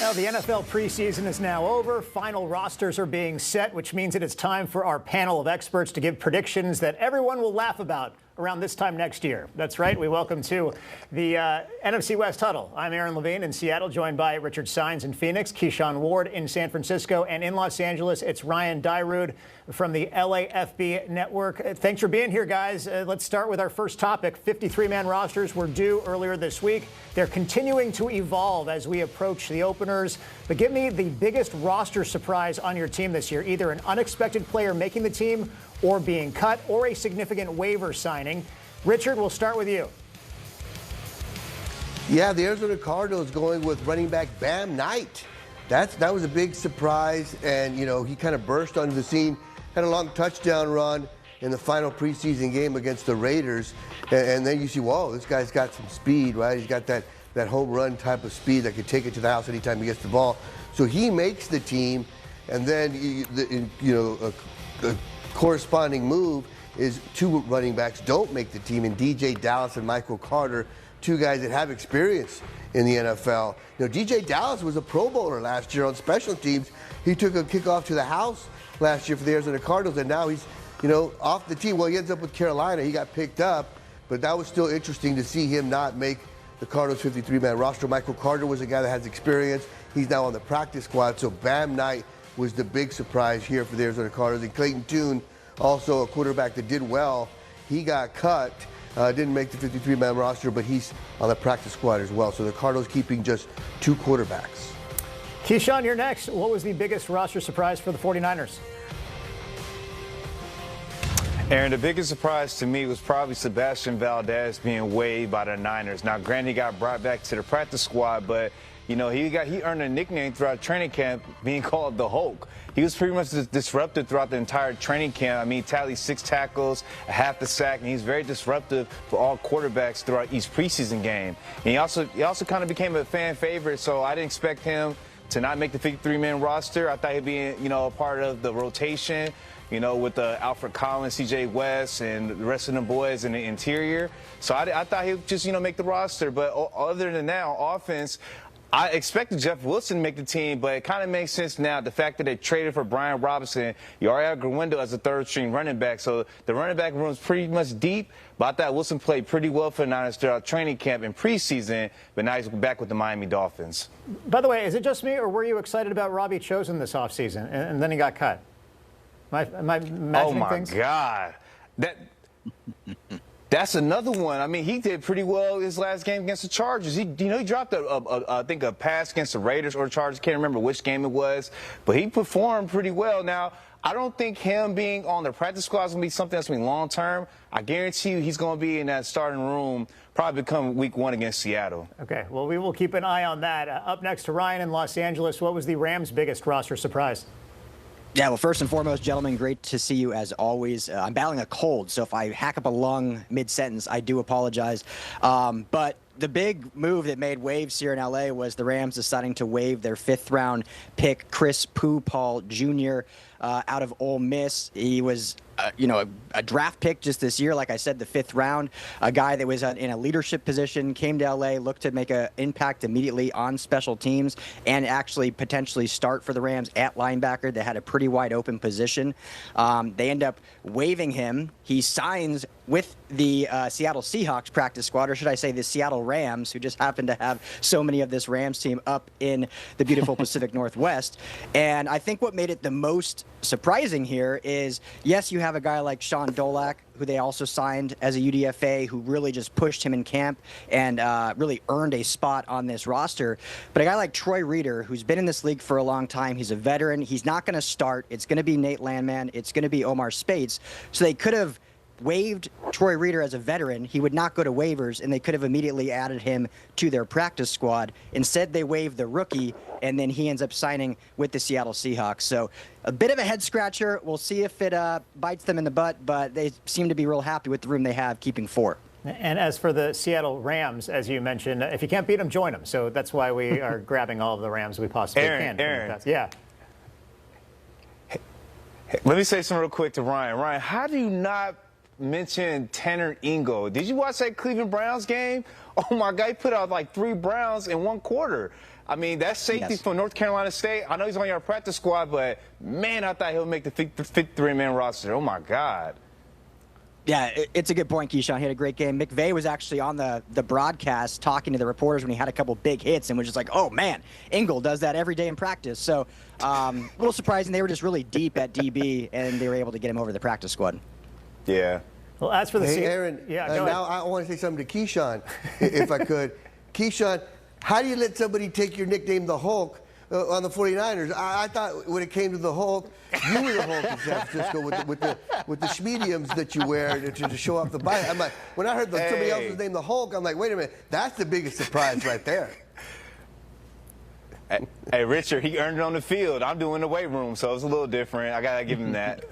Well, the NFL preseason is now over. Final rosters are being set, which means it is time for our panel of experts to give predictions that everyone will laugh about around this time next year. That's right. We welcome to the NFC West Huddle. I'm Aaron Levine in Seattle, joined by Richard Sines in Phoenix, Keyshawn Ward in San Francisco, and in Los Angeles, it's Ryan Dyrud from the LAFB network. Thanks for being here, guys. Let's start with our first topic. 53-man rosters were due earlier this week. They're continuing to evolve as we approach the openers. But give me the biggest roster surprise on your team this year, either an unexpected player making the team or being cut, or a significant waiver signing. Richard, we'll start with you. Yeah, the Arizona Cardinals going with running back Bam Knight. That was a big surprise, and, you know, he kind of burst onto the scene, had a long touchdown run in the final preseason game against the Raiders, and then you see, whoa, this guy's got some speed, right? He's got that home run type of speed that could take it to the house anytime he gets the ball. So he makes the team, and then, a corresponding move is two running backs don't make the team, in DJ Dallas and Michael Carter, two guys that have experience in the NFL. You know, DJ Dallas was a Pro Bowler last year on special teams. He took a kickoff to the house last year for the Arizona Cardinals, and now he's, off the team. Well, he ends up with Carolina. He got picked up, but that was still interesting to see him not make the Cardinals 53-man roster. Michael Carter was a guy that has experience. He's now on the practice squad, so Bam Knight was the big surprise here for the Arizona Cardinals. And Clayton Tune, also a quarterback that did well, he got cut, didn't make the 53-man roster, but he's on the practice squad as well. So the Cardinals keeping just two quarterbacks. Keyshawn, you're next. What was the biggest roster surprise for the 49ers? Aaron, the biggest surprise to me was probably Sebastian Valdez being waived by the Niners. Now, granted, he got brought back to the practice squad, but he earned a nickname throughout training camp, being called the Hulk. He was pretty much disruptive throughout the entire training camp. I mean, he tallied 6 tackles, a half the sack, and he's very disruptive for all quarterbacks throughout each preseason game. And he also kind of became a fan favorite, so I didn't expect him to not make the 53-man roster. I thought he'd be, a part of the rotation, with Alfred Collins, C.J. West, and the rest of the boys in the interior. So I thought he would just, make the roster. But other than that, on offense, I expected Jeff Wilson to make the team, but it kind of makes sense now. The fact that they traded for Brian Robinson, Yariel Gruendo as a third-string running back. So the running back room is pretty much deep, but I thought Wilson played pretty well for the Niners throughout training camp and preseason, but now he's back with the Miami Dolphins. By the way, is it just me, or were you excited about Robbie Chosen this offseason, and then he got cut? Am I imagining things? Oh, my God. That's another one. I mean, he did pretty well his last game against the Chargers. He dropped I think a pass against the Raiders or the Chargers. Can't remember which game it was, but he performed pretty well. Now, I don't think him being on the practice squad is going to be something that's going to be long term. I guarantee you he's going to be in that starting room probably come week 1 against Seattle. Okay, well, we will keep an eye on that. Up next to Ryan in Los Angeles, what was the Rams' biggest roster surprise? Yeah, well, first and foremost, gentlemen, great to see you as always. I'm battling a cold, so if I hack up a lung mid-sentence, I do apologize. But the big move that made waves here in L.A. was the Rams deciding to waive their 5th-round pick, Chris Paul Jr., out of Ole Miss. He was a draft pick just this year, like I said, the 5th round, a guy that was in a leadership position, came to L.A., looked to make an impact immediately on special teams and actually potentially start for the Rams at linebacker. They had a pretty wide open position. They end up waiving him. He signs with the Seattle Seahawks practice squad, or should I say the Seattle Rams, who just happen to have so many of this Rams team up in the beautiful Pacific Northwest. And I think what made it the most surprising here is, yes, you have a guy like Sean Dolak, who they also signed as a UDFA, who really just pushed him in camp and really earned a spot on this roster. But a guy like Troy Reeder, who's been in this league for a long time, he's a veteran. He's not going to start. It's going to be Nate Landman. It's going to be Omar Speights. So they could have waived Troy Reeder as a veteran. He would not go to waivers, and they could have immediately added him to their practice squad. Instead, they waived the rookie, and then he ends up signing with the Seattle Seahawks. So a bit of a head-scratcher. We'll see if it bites them in the butt, but they seem to be real happy with the room they have, keeping 4. And as for the Seattle Rams, as you mentioned, if you can't beat them, join them. So that's why we are grabbing all of the Rams we possibly can. Aaron. Yeah. Let me say something real quick to Ryan. Ryan, how do you not mention Tanner Ingle. Did you watch that Cleveland Browns game? Oh, my God, he put out like 3 Browns in 1 quarter. I mean, that safety from North Carolina State, I know he's on your practice squad, but, man, I thought he'll make the 53-man roster. Oh, my God. Yeah, it's a good point, Keyshawn. He had a great game. McVay was actually on the broadcast talking to the reporters when he had a couple big hits and was just like, oh, man, Ingle does that every day in practice. So a little surprising. They were just really deep at DB, and they were able to get him over the practice squad. Yeah. Well, as for the Aaron, now I want to say something to Keyshawn, if I could. Keyshawn, how do you let somebody take your nickname, the Hulk, on the 49ers? I thought when it came to the Hulk, you were the Hulk in San Francisco with the schmediums that you wear to show off the body. I'm like, when I heard somebody else's name, the Hulk, I'm like, wait a minute, that's the biggest surprise right there. Hey, Richard, he earned it on the field. I'm doing the weight room, so it's a little different. I got to give him that.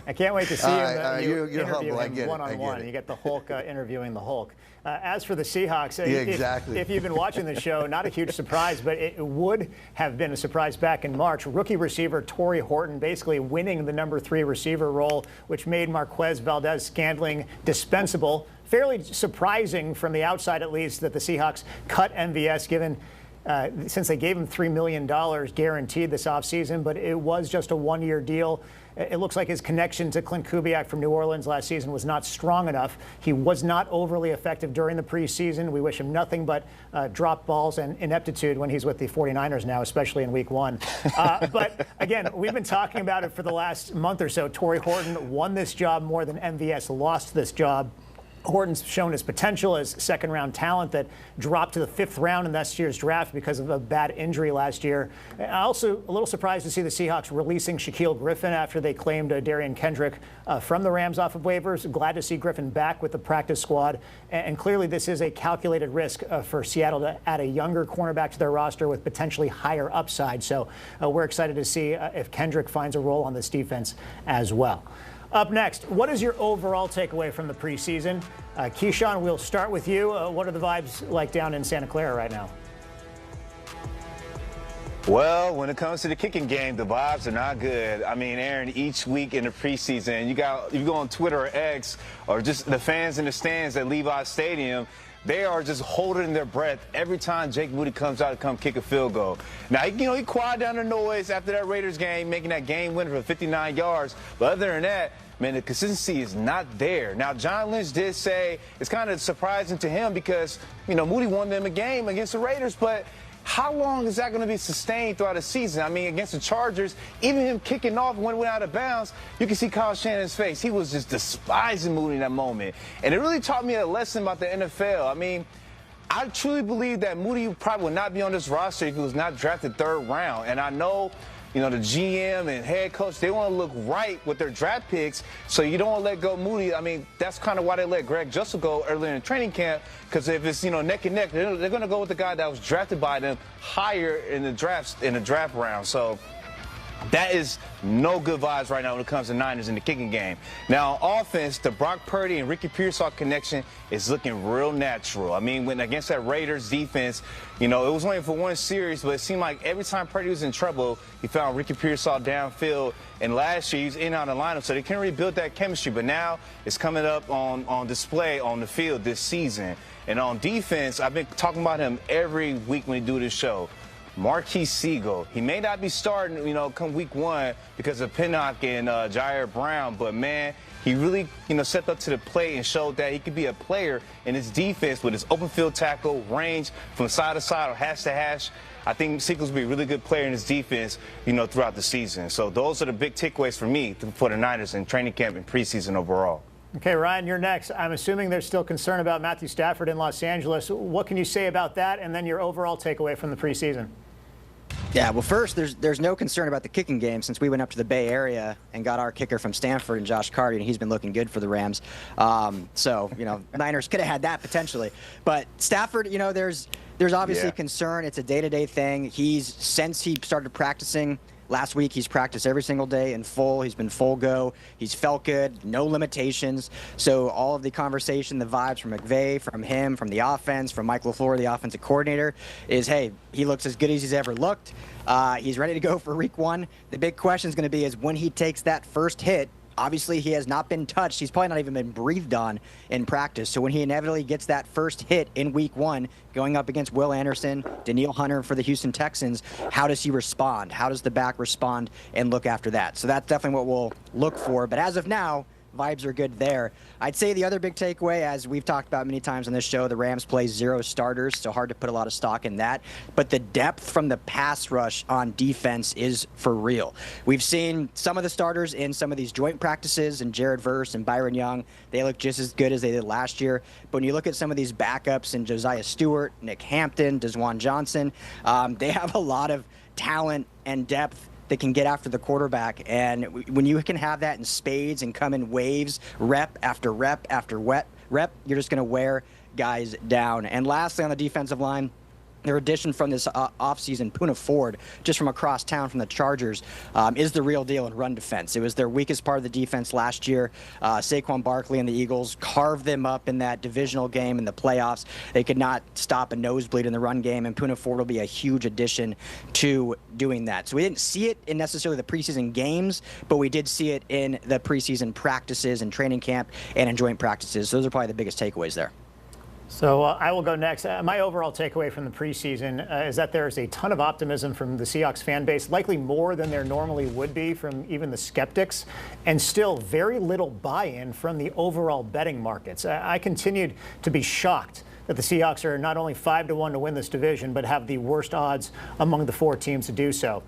I can't wait to see him you're humble. him one-on-one. You get the Hulk interviewing the Hulk. As for the Seahawks, exactly. If you've been watching the show, not a huge surprise, but it would have been a surprise back in March. Rookie receiver Torrey Horton basically winning the number 3 receiver role, which made Marquez Valdez-Scantling dispensable. Fairly surprising from the outside, at least, that the Seahawks cut MVS given since they gave him $3 million guaranteed this offseason, but it was just a 1-year deal. It looks like his connection to Clint Kubiak from New Orleans last season was not strong enough. He was not overly effective during the preseason. We wish him nothing but drop balls and ineptitude when he's with the 49ers now, especially in week 1. But again, we've been talking about it for the last month or so. Torrey Horton won this job more than MVS lost this job. Horton's shown his potential as second-round talent that dropped to the 5th round in this year's draft because of a bad injury last year. Also, a little surprised to see the Seahawks releasing Shaquille Griffin after they claimed Darian Kendrick from the Rams off of waivers. Glad to see Griffin back with the practice squad. And clearly this is a calculated risk for Seattle to add a younger cornerback to their roster with potentially higher upside. So we're excited to see if Kendrick finds a role on this defense as well. Up next, what is your overall takeaway from the preseason? Keyshawn, we'll start with you. What are the vibes like down in Santa Clara right now? Well, when it comes to the kicking game, the vibes are not good. I mean, Aaron, each week in the preseason, you go on Twitter or X or just the fans in the stands at Levi's Stadium, they are just holding their breath every time Jake Moody comes out to come kick a field goal. Now, he quieted down the noise after that Raiders game, making that game winner for 59 yards. But other than that, man, the consistency is not there. Now, John Lynch did say it's kind of surprising to him because, Moody won them a game against the Raiders, but how long is that going to be sustained throughout the season? I mean, against the Chargers, even him kicking off when it went out of bounds, you can see Kyle Shannon's face. He was just despising Moody in that moment. And it really taught me a lesson about the NFL. I mean, I truly believe that Moody probably would not be on this roster if he was not drafted 3rd round. And I know, the GM and head coach, they want to look right with their draft picks, so you don't want to let go Moody. I mean, that's kind of why they let Greg Jussel go earlier in training camp, because if it's, neck and neck, they're going to go with the guy that was drafted by them higher in the draft round. So that is no good vibes right now when it comes to Niners in the kicking game. Now, offense, the Brock Purdy and Ricky Pearsall connection is looking real natural. I mean, when against that Raiders defense, it was only for 1 series, but it seemed like every time Purdy was in trouble, he found Ricky Pearsall downfield. And last year, he was in and out of the lineup, so they couldn't really build that chemistry. But now it's coming up on display on the field this season. And on defense, I've been talking about him every week when we do this show. Marquise Siegel. He may not be starting, come week 1 because of Pinnock and Jair Brown, but, man, he really, stepped up to the plate and showed that he could be a player in his defense with his open field tackle, range from side to side or hash to hash. I think Siegel's will be a really good player in his defense, throughout the season. So those are the big takeaways for me for the Niners in training camp and preseason overall. Okay, Ryan, you're next. I'm assuming there's still concern about Matthew Stafford in Los Angeles. What can you say about that, and then your overall takeaway from the preseason? Yeah, well, first, there's no concern about the kicking game since we went up to the Bay Area and got our kicker from Stanford and Josh Carty, and he's been looking good for the Rams. So, Niners could have had that potentially. But Stafford, there's obviously concern. It's a day-to-day thing. Since he started practicing last week, he's practiced every single day in full. He's been full go. He's felt good, no limitations. So all of the conversation, the vibes from McVay, from him, from the offense, from Mike LaFleur, the offensive coordinator, is, hey, he looks as good as he's ever looked. He's ready to go for week 1. The big question is going to be is when he takes that first hit obviously he has not been touched. He's probably not even been breathed on in practice. So when he inevitably gets that first hit in week 1, going up against Will Anderson, Danielle Hunter for the Houston Texans, how does he respond? How does the back respond and look after that? So that's definitely what we'll look for. But as of now, vibes are good there. I'd say the other big takeaway, as we've talked about many times on this show, the Rams play 0 starters, so hard to put a lot of stock in that. But the depth from the pass rush on defense is for real. We've seen some of the starters in some of these joint practices, and Jared Verse and Byron Young, they look just as good as they did last year. But when you look at some of these backups in Josiah Stewart, Nick Hampton, Desjuan Johnson, they have a lot of talent and depth that can get after the quarterback. And when you can have that in spades and come in waves, rep after rep after rep, you're just going to wear guys down. And lastly, on the defensive line, their addition from this offseason, Puka Nacua, just from across town from the Chargers, is the real deal in run defense. It was their weakest part of the defense last year. Saquon Barkley and the Eagles carved them up in that divisional game in the playoffs. They could not stop a nosebleed in the run game, and Puka Nacua will be a huge addition to doing that. So we didn't see it in necessarily the preseason games, but we did see it in the preseason practices and training camp and in joint practices. So those are probably the biggest takeaways there. So I will go next. My overall takeaway from the preseason is that there is a ton of optimism from the Seahawks fan base, likely more than there normally would be from even the skeptics, and still very little buy-in from the overall betting markets. I continued to be shocked that the Seahawks are not only 5-1 to win this division, but have the worst odds among the 4 teams to do so.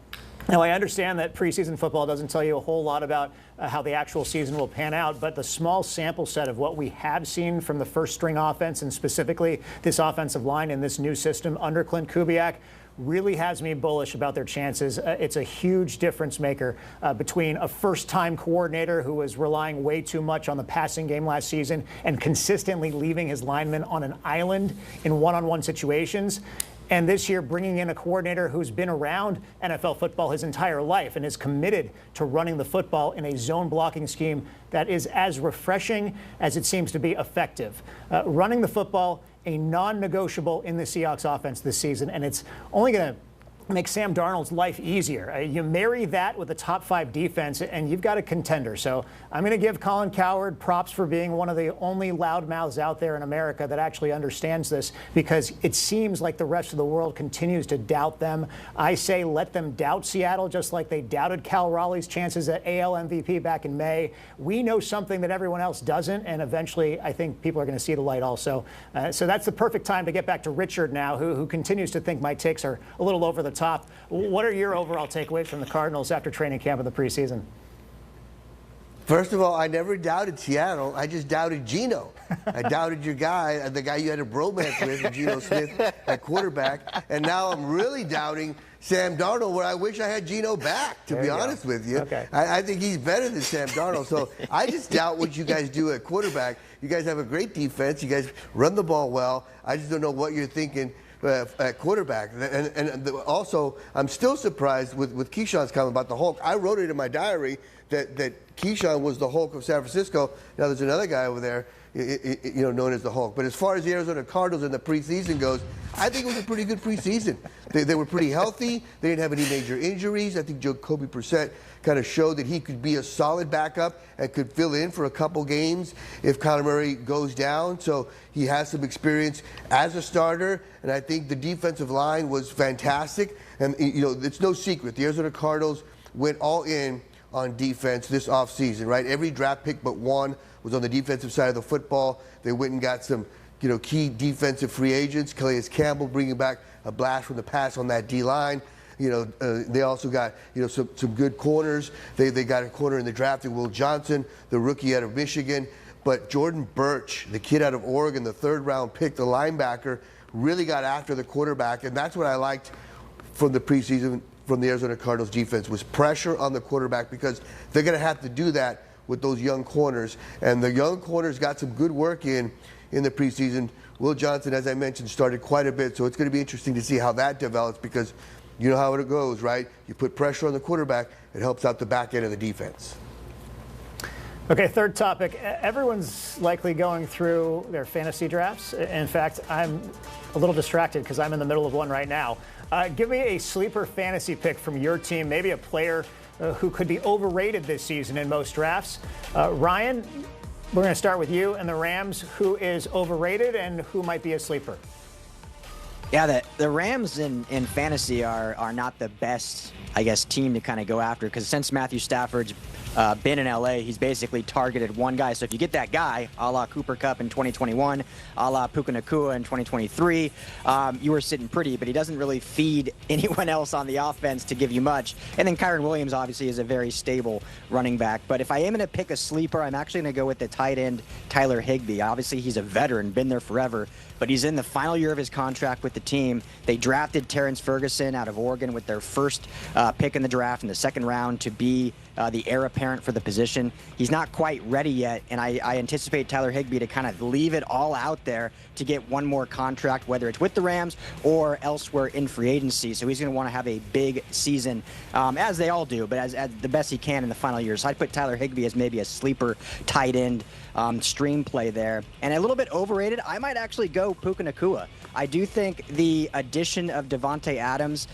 Now, I understand that preseason football doesn't tell you a whole lot about how the actual season will pan out, but the small sample set of what we have seen from the first-string offense, and specifically this offensive line in this new system under Clint Kubiak, really has me bullish about their chances. It's a huge difference maker between a first-time coordinator who was relying way too much on the passing game last season and consistently leaving his linemen on an island in one-on-one situations, and this year bringing in a coordinator who's been around NFL football his entire life and is committed to running the football in a zone blocking scheme that is as refreshing as it seems to be effective. Running the football, a non-negotiable in the Seahawks offense this season, and it's only going to make Sam Darnold's life easier. You marry that with a top 5 defense, and you've got a contender. So I'm going to give Colin Cowherd props for being one of the only loudmouths out there in America that actually understands this, because it seems like the rest of the world continues to doubt them. I say let them doubt Seattle, just like they doubted Cal Raleigh's chances at AL MVP back in May. We know something that everyone else doesn't, and eventually I think people are going to see the light also. So that's the perfect time to get back to Richard now, who continues to think my takes are a little over the top. What are your overall takeaways from the Cardinals after training camp in the preseason? First of all, I never doubted Seattle. I just doubted Geno. I doubted your guy, the guy you had a bromance with, Geno Smith, at quarterback. And now I'm really doubting Sam Darnold, where I wish I had Geno back, to be honest with you. Okay. I think he's better than Sam Darnold. So I just doubt what you guys do at quarterback. You guys have a great defense. You guys run the ball well. I just don't know what you're thinking at quarterback. And also, I'm still surprised with Keyshawn's comment about the Hulk. I wrote it in my diary that Keyshawn was the Hulk of San Francisco. Now there's another guy over there, known as the Hulk. But as far as the Arizona Cardinals in the preseason goes, I think it was a pretty good preseason. They were pretty healthy. They didn't have any major injuries. I think Jacoby Brissett kind of showed that he could be a solid backup and could fill in for a couple games if Kyler Murray goes down. So he has some experience as a starter, and I think the defensive line was fantastic. And it's no secret, the Arizona Cardinals went all in on defense this offseason, right? Every draft pick but one was on the defensive side of the football. They went and got some key defensive free agents. Calais Campbell bringing back a blast from the past on that D-line. They also got some good corners. They got a corner in the draft in Will Johnson, the rookie out of Michigan. But Jordan Birch, the kid out of Oregon, the 3rd-round pick, the linebacker, really got after the quarterback. And that's what I liked from the preseason from the Arizona Cardinals defense, was pressure on the quarterback, because they're going to have to do that with those young corners. And the young corners got some good work in the preseason. Will Johnson, as I mentioned, started quite a bit, so it's going to be interesting to see how that develops, because you know how it goes, right? You put pressure on the quarterback, it helps out the back end of the defense. Okay, third topic. Everyone's likely going through their fantasy drafts. In fact, I'm a little distracted because I'm in the middle of one right now. Give me a sleeper fantasy pick from your team, maybe a player who could be overrated this season in most drafts. Ryan, we're going to start with you and the Rams. Who is overrated and who might be a sleeper? Yeah, the Rams in fantasy are not the best, I guess, team to kind of go after, because since Matthew Stafford's been in LA, he's basically targeted one guy. So if you get that guy, a la Cooper Kupp in 2021, a la Puka Nacua in 2023, you were sitting pretty, but he doesn't really feed anyone else on the offense to give you much. And then Kyren Williams obviously is a very stable running back. But if I am going to pick a sleeper, I'm actually going to go with the tight end Tyler Higbee. Obviously, he's a veteran, been there forever, but he's in the final year of his contract with the team. They drafted Terrence Ferguson out of Oregon with their first pick in the draft in the second round to be the heir apparent for the position. He's not quite ready yet, and I anticipate Tyler Higbee to kind of leave it all out there to get one more contract, whether it's with the Rams or elsewhere in free agency. So he's going to want to have a big season, as they all do, but as the best he can in the final year. So I'd put Tyler Higbee as maybe a sleeper tight end stream play there. And a little bit overrated, I might actually go Puka Nacua. I do think the addition of Davante Adams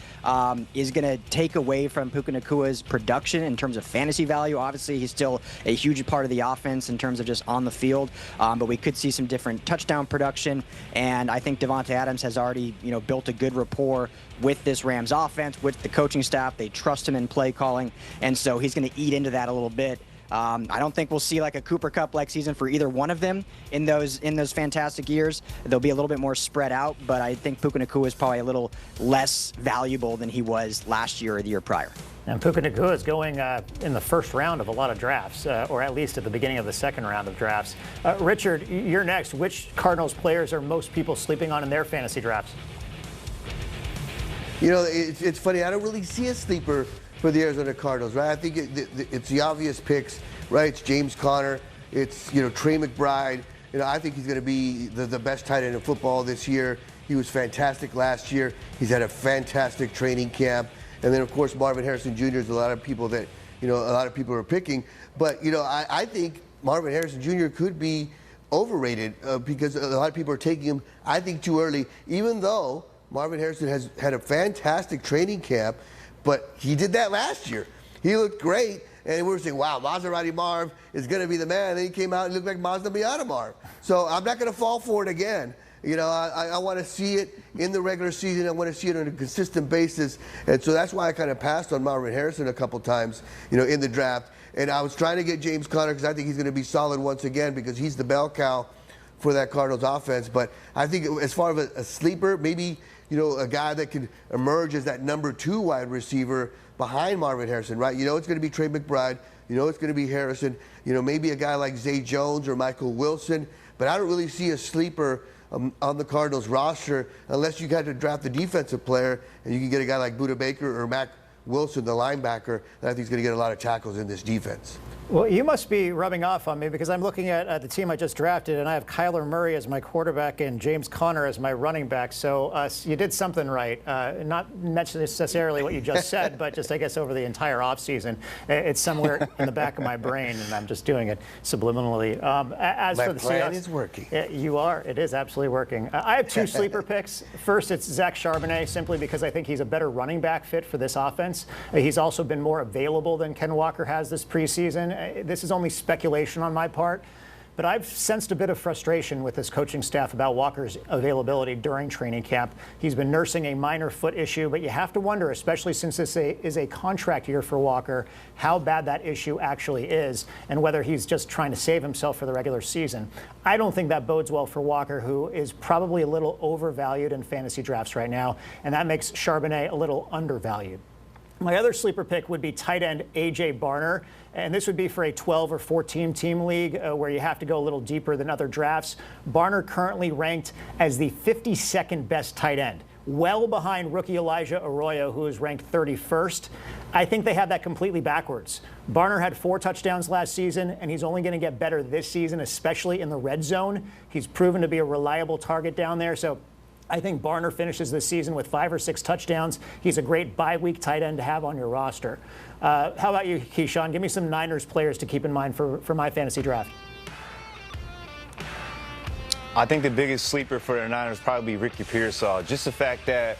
is going to take away from Puka Nacua's production in terms of fantasy value. Obviously, he's still a huge part of the offense in terms of just on the field, but we could see some different touchdown production. And I think Davante Adams has already, built a good rapport with this Rams offense, with the coaching staff. They trust him in play calling, and so he's going to eat into that a little bit. I don't think we'll see like a Cooper Kupp-like season for either one of them in those fantastic years. They'll be a little bit more spread out, but I think Puka Nacua is probably a little less valuable than he was last year or the year prior. And Puka Nacua is going in the first round of a lot of drafts, or at least at the beginning of the second round of drafts. Richard, you're next. Which Cardinals players are most people sleeping on in their fantasy drafts? It's funny. I don't really see a sleeper for the Arizona Cardinals, right? I think it's the obvious picks, right? It's James Conner. It's, Trey McBride. I think he's going to be the best tight end in football this year. He was fantastic last year. He's had a fantastic training camp. And then, of course, Marvin Harrison Jr. is a lot of people that, a lot of people are picking. But, I think Marvin Harrison Jr. could be overrated because a lot of people are taking him, I think, too early, even though Marvin Harrison has had a fantastic training camp. But he did that last year. He looked great, and we were saying, wow, Maserati Marv is going to be the man. And then he came out and looked like Mazda Miata Marv. So I'm not going to fall for it again. I want to see it in the regular season. I want to see it on a consistent basis. And so that's why I kind of passed on Marvin Harrison a couple times, in the draft. And I was trying to get James Conner because I think he's going to be solid once again because he's the bell cow for that Cardinals offense. But I think as far as a sleeper, maybe – a guy that can emerge as that number 2 wide receiver behind Marvin Harrison, right? It's going to be Trey McBride. It's going to be Harrison. Maybe a guy like Zay Jones or Michael Wilson. But I don't really see a sleeper on the Cardinals roster unless you got to draft a defensive player and you can get a guy like Budda Baker or Mac Wilson, the linebacker, that I think is going to get a lot of tackles in this defense. Well, you must be rubbing off on me because I'm looking at the team I just drafted, and I have Kyler Murray as my quarterback and James Conner as my running back. So you did something right. Not necessarily what you just said, but just, I guess, over the entire offseason. It's somewhere in the back of my brain, and I'm just doing it subliminally. As my for the plan Seahawks, is working. You are. It is absolutely working. I have 2 sleeper picks. First, it's Zach Charbonnet, simply because I think he's a better running back fit for this offense. He's also been more available than Ken Walker has this preseason. This is only speculation on my part, but I've sensed a bit of frustration with this coaching staff about Walker's availability during training camp. He's been nursing a minor foot issue, but you have to wonder, especially since this is a contract year for Walker, how bad that issue actually is and whether he's just trying to save himself for the regular season. I don't think that bodes well for Walker, who is probably a little overvalued in fantasy drafts right now, and that makes Charbonnet a little undervalued. My other sleeper pick would be tight end A.J. Barner, and this would be for a 12 or 14 team league where you have to go a little deeper than other drafts. Barner currently ranked as the 52nd best tight end, well behind rookie Elijah Arroyo, who is ranked 31st. I think they have that completely backwards. Barner had 4 touchdowns last season, and he's only going to get better this season, especially in the red zone. He's proven to be a reliable target down there, so I think Barner finishes this season with 5 or 6 touchdowns. He's a great bye-week tight end to have on your roster. How about you, Keyshawn? Give me some Niners players to keep in mind for my fantasy draft. I think the biggest sleeper for the Niners probably be Ricky Pearsall. Just the fact that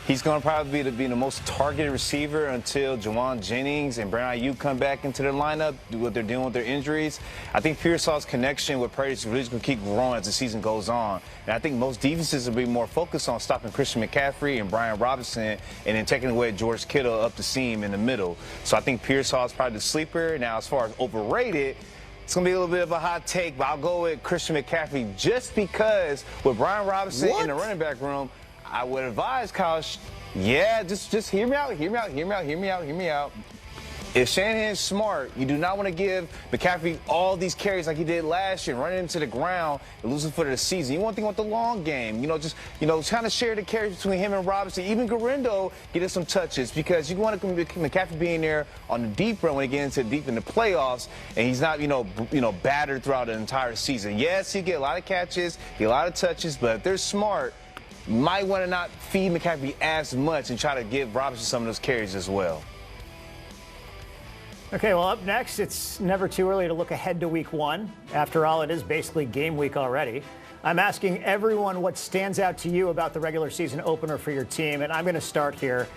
He's going to probably be the most targeted receiver until Juwan Jennings and Brandon Ayuk come back into the lineup, do what they're doing with their injuries. I think Pearsall's connection with Purdy is really going to keep growing as the season goes on. And I think most defenses will be more focused on stopping Christian McCaffrey and Brian Robinson and then taking away George Kittle up the seam in the middle. So I think Pearsall is probably the sleeper. Now, as far as overrated, it's going to be a little bit of a hot take, but I'll go with Christian McCaffrey just because with Brian Robinson in the running back room, I would advise Kyle, just hear me out. If Shanahan's smart, you do not want to give McCaffrey all these carries like he did last year, running into the ground and losing for the season. You want to think about the long game. Kind of share the carries between him and Robinson. Even Garindo getting some touches because you want to McCaffrey being there on the deep run when he gets into deep in the playoffs and he's not, battered throughout the entire season. Yes, he get a lot of catches, get a lot of touches, but if they're smart, you might want to not feed McCaffrey as much and try to give Robinson some of those carries as well. Okay, well, up next, it's never too early to look ahead to week 1. After all, it is basically game week already. I'm asking everyone what stands out to you about the regular season opener for your team, and I'm going to start here.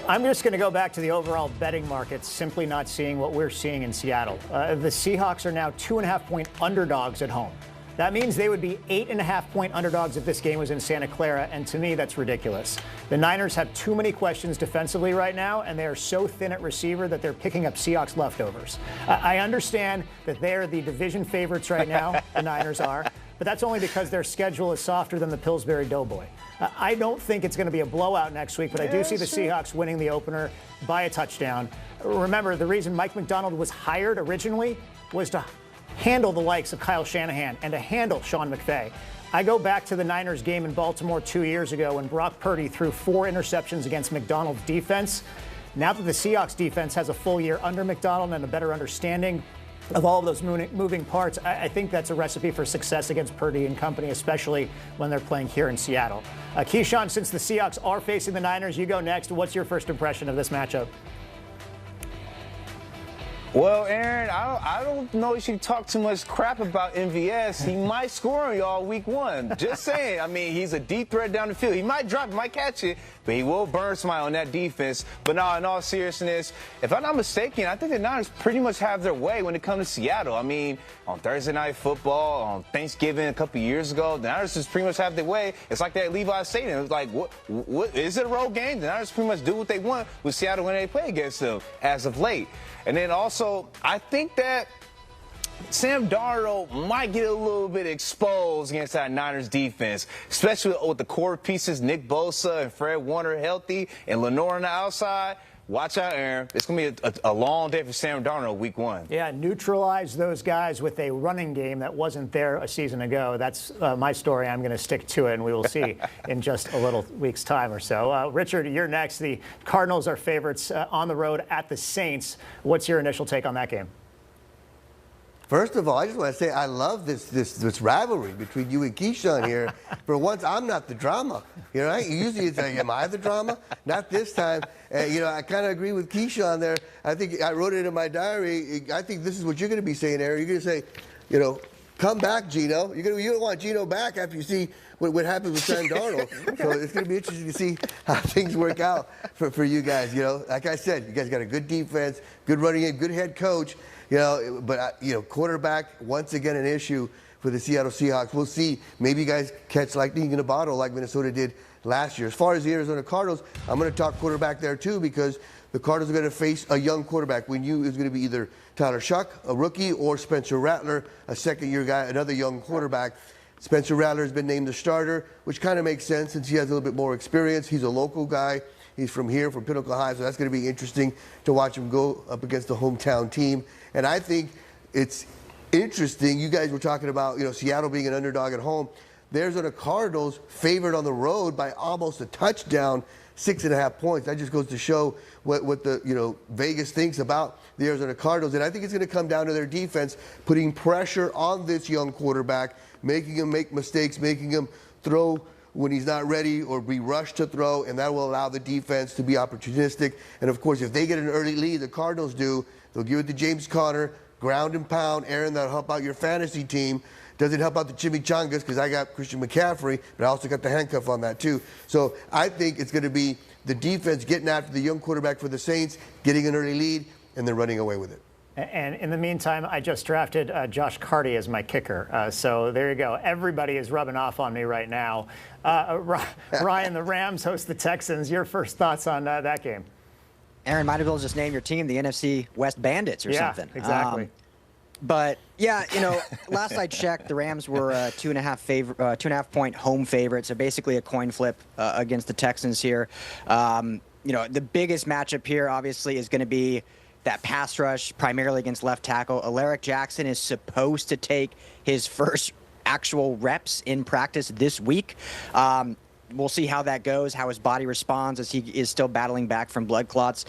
I'm just going to go back to the overall betting markets, simply not seeing what we're seeing in Seattle. The Seahawks are now 2.5-point underdogs at home. That means they would be 8.5-point underdogs if this game was in Santa Clara, and to me, that's ridiculous. The Niners have too many questions defensively right now, and they are so thin at receiver that they're picking up Seahawks leftovers. I understand that they're the division favorites right now, the Niners are, but that's only because their schedule is softer than the Pillsbury Doughboy. I don't think it's going to be a blowout next week, but I do see the Seahawks winning the opener by a touchdown. Remember, the reason Mike McDonald was hired originally was to handle the likes of Kyle Shanahan and to handle Sean McVay. I go back to the Niners game in Baltimore 2 years ago when Brock Purdy threw 4 interceptions against McDonald's defense. Now that the Seahawks defense has a full year under McDonald and a better understanding of all of those moving parts, I think that's a recipe for success against Purdy and company, especially when they're playing here in Seattle. Keyshawn, since the Seahawks are facing the Niners, you go next. What's your first impression of this matchup? Well, Aaron, I don't know if you talk too much crap about MVS. He might score on y'all week 1. Just saying. I mean, he's a deep threat down the field. He might drop it, might catch it, but he will burn somebody on that defense. But no, in all seriousness, if I'm not mistaken, I think the Niners pretty much have their way when it comes to Seattle. I mean, on Thursday Night Football, on Thanksgiving a couple years ago, the Niners just pretty much have their way. It's like that Levi Satan. It was like, what is it a road game? The Niners pretty much do what they want with Seattle when they play against them as of late. And then also, I think that Sam Darnold might get a little bit exposed against that Niners defense, especially with the core pieces, Nick Bosa and Fred Warner healthy and Lenore on the outside. Watch out, Aaron. It's going to be a long day for Sam Darnold week 1. Yeah, neutralize those guys with a running game that wasn't there a season ago. That's my story. I'm going to stick to it, and we will see in just a little week's time or so. Richard, you're next. The Cardinals are favorites on the road at the Saints. What's your initial take on that game? First of all, I just want to say I love this rivalry between you and Keyshawn here. For once, I'm not the drama. Right? Usually it's like, am I the drama? Not this time. I kind of agree with Keyshawn there. I think I wrote it in my diary. I think this is what you're going to be saying, Aaron. You're going to say, come back, Geno. You don't want Geno back after you see what happened with Sam Darnold. So it's going to be interesting to see how things work out for you guys. Like I said, you guys got a good defense, good running game, good head coach. But quarterback, once again, an issue for the Seattle Seahawks. We'll see. Maybe you guys catch lightning in a bottle like Minnesota did last year. As far as the Arizona Cardinals, I'm going to talk quarterback there, too, because the Cardinals are going to face a young quarterback. We knew it was going to be either Tyler Shuck, a rookie, or Spencer Rattler, a second-year guy, another young quarterback. Spencer Rattler has been named the starter, which kind of makes sense since he has a little bit more experience. He's a local guy. He's from here, from Pinnacle High, so that's going to be interesting to watch him go up against the hometown team. And I think it's interesting. You guys were talking about, Seattle being an underdog at home. The Arizona Cardinals favored on the road by almost a touchdown, 6.5 points. That just goes to show what the Vegas thinks about the Arizona Cardinals. And I think it's going to come down to their defense, putting pressure on this young quarterback, making him make mistakes, making him throw when he's not ready or be rushed to throw, and that will allow the defense to be opportunistic. And, of course, if they get an early lead, the Cardinals do, they'll give it to James Conner, ground and pound. Aaron, that'll help out your fantasy team. Doesn't help out the chimichangas because I got Christian McCaffrey, but I also got the handcuff on that too. So I think it's going to be the defense getting after the young quarterback for the Saints, getting an early lead, and then running away with it. And in the meantime, I just drafted Josh Carty as my kicker. So there you go. Everybody is rubbing off on me right now. Ryan, the Rams host the Texans. Your first thoughts on that game? Aaron, might as well just name your team the NFC West Bandits or something. Exactly. But yeah, last I checked, the Rams were 2.5 point home favorite. So basically a coin flip against the Texans here. The biggest matchup here obviously is going to be that pass rush, primarily against left tackle. Alaric Jackson is supposed to take his first actual reps in practice this week. We'll see how that goes, how his body responds as he is still battling back from blood clots.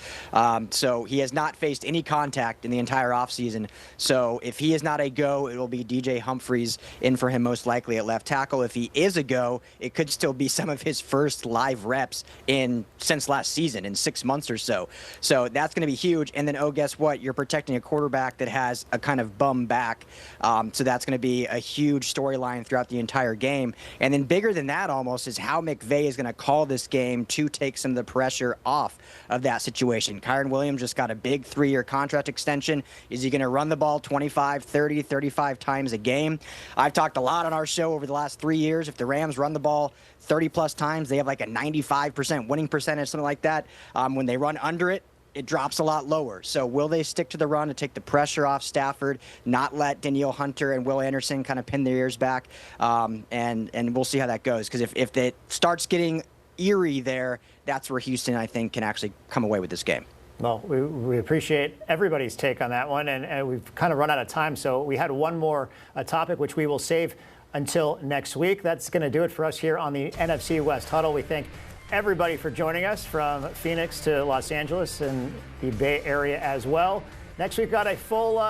So he has not faced any contact in the entire offseason. So if he is not a go, it will be DJ Humphries in for him most likely at left tackle. If he is a go, it could still be some of his first live reps since last season, in 6 months or so. So that's going to be huge. And then, guess what? You're protecting a quarterback that has a kind of bum back. So that's going to be a huge storyline throughout the entire game. And then bigger than that almost is how McVay is going to call this game to take some of the pressure off of that situation. Kyren Williams just got a big 3-year contract extension. Is he going to run the ball 25, 30, 35 times a game? I've talked a lot on our show over the last 3 years. If the Rams run the ball 30-plus times, they have like a 95% winning percentage, something like that. When they run under it, it drops a lot lower. So will they stick to the run to take the pressure off Stafford, not let Danielle Hunter and Will Anderson kind of pin their ears back? And we'll see how that goes. Because if it starts getting eerie there, that's where Houston, I think, can actually come away with this game. Well, we appreciate everybody's take on that one. And we've kind of run out of time. So we had one more topic, which we will save until next week. That's going to do it for us here on the NFC West Huddle. We thank everybody for joining us from Phoenix to Los Angeles and the Bay Area as well. Next we've got a full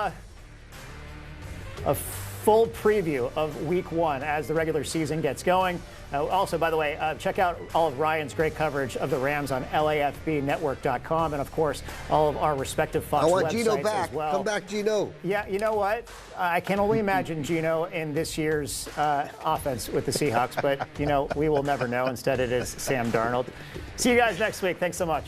preview of Week 1 as the regular season gets going. Also, by the way, check out all of Ryan's great coverage of the Rams on LAFBnetwork.com, and of course, all of our respective Fox websites as well. I want Gino back. Come back, Gino. Yeah, you know what? I can only imagine Gino in this year's offense with the Seahawks, but we will never know. Instead, it is Sam Darnold. See you guys next week. Thanks so much.